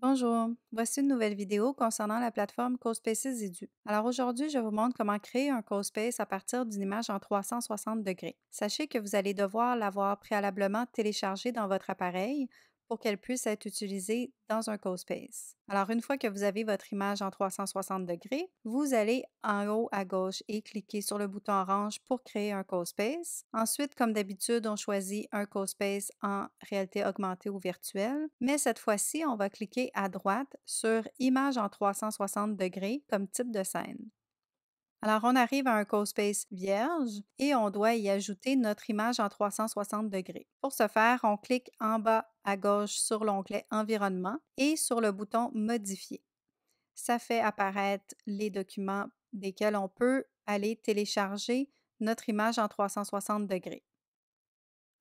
Bonjour, voici une nouvelle vidéo concernant la plateforme CoSpaces Edu. Alors aujourd'hui, je vous montre comment créer un CoSpace à partir d'une image en 360 degrés. Sachez que vous allez devoir l'avoir préalablement téléchargée dans votre appareil pour qu'elle puisse être utilisée dans un CoSpace. Alors une fois que vous avez votre image en 360 degrés, vous allez en haut à gauche et cliquer sur le bouton orange pour créer un CoSpace. Ensuite, comme d'habitude, on choisit un CoSpace en réalité augmentée ou virtuelle, mais cette fois-ci, on va cliquer à droite sur Image en 360 degrés comme type de scène. Alors, on arrive à un CoSpace vierge et on doit y ajouter notre image en 360 degrés. Pour ce faire, on clique en bas à gauche sur l'onglet Environnement et sur le bouton Modifier. Ça fait apparaître les documents desquels on peut aller télécharger notre image en 360 degrés.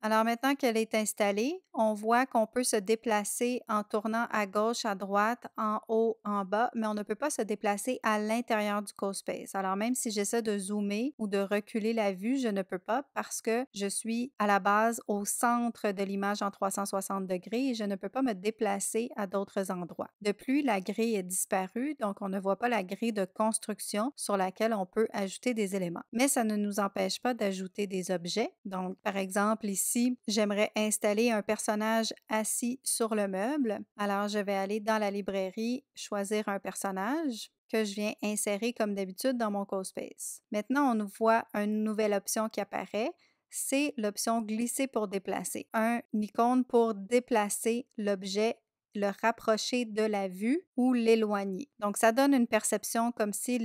Alors maintenant qu'elle est installée, on voit qu'on peut se déplacer en tournant à gauche, à droite, en haut, en bas, mais on ne peut pas se déplacer à l'intérieur du CoSpace. Alors même si j'essaie de zoomer ou de reculer la vue, je ne peux pas parce que je suis à la base au centre de l'image en 360 degrés et je ne peux pas me déplacer à d'autres endroits. De plus, la grille est disparue, donc on ne voit pas la grille de construction sur laquelle on peut ajouter des éléments. Mais ça ne nous empêche pas d'ajouter des objets. Donc, par exemple, ici, j'aimerais installer un personnage assis sur le meuble. Alors, je vais aller dans la librairie, choisir un personnage que je viens insérer comme d'habitude dans mon CoSpace. Maintenant, on nous voit une nouvelle option qui apparaît. C'est l'option glisser pour déplacer. Un icône pour déplacer l'objet, le rapprocher de la vue ou l'éloigner. Donc, ça donne une perception comme si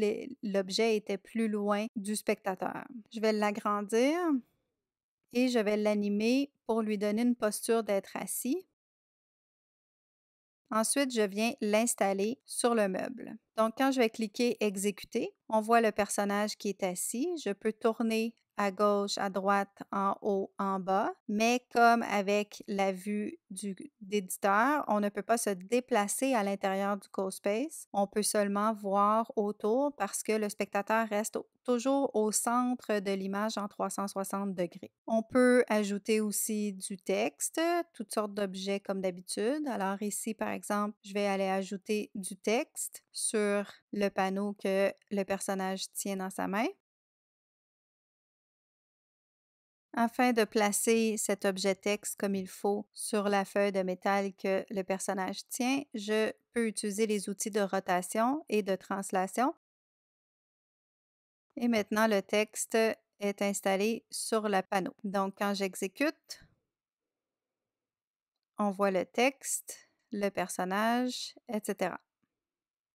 l'objet était plus loin du spectateur. Je vais l'agrandir et je vais l'animer pour lui donner une posture d'être assis. Ensuite, je viens l'installer sur le meuble. Donc, quand je vais cliquer Exécuter, on voit le personnage qui est assis. Je peux tourner à gauche, à droite, en haut, en bas, mais comme avec la vue d'éditeur, on ne peut pas se déplacer à l'intérieur du CoSpace. On peut seulement voir autour parce que le spectateur reste toujours au centre de l'image en 360 degrés. On peut ajouter aussi du texte, toutes sortes d'objets comme d'habitude. Alors ici, par exemple, je vais aller ajouter du texte sur le panneau que le personnage tient dans sa main. Afin de placer cet objet texte comme il faut sur la feuille de métal que le personnage tient, je peux utiliser les outils de rotation et de translation. Et maintenant, le texte est installé sur le panneau. Donc, quand j'exécute, on voit le texte, le personnage, etc.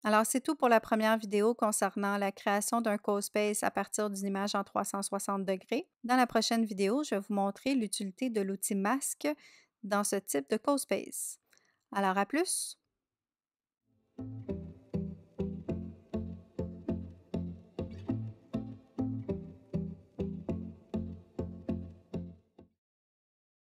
Alors, c'est tout pour la première vidéo concernant la création d'un CoSpace à partir d'une image en 360 degrés. Dans la prochaine vidéo, je vais vous montrer l'utilité de l'outil masque dans ce type de CoSpace. Alors, à plus!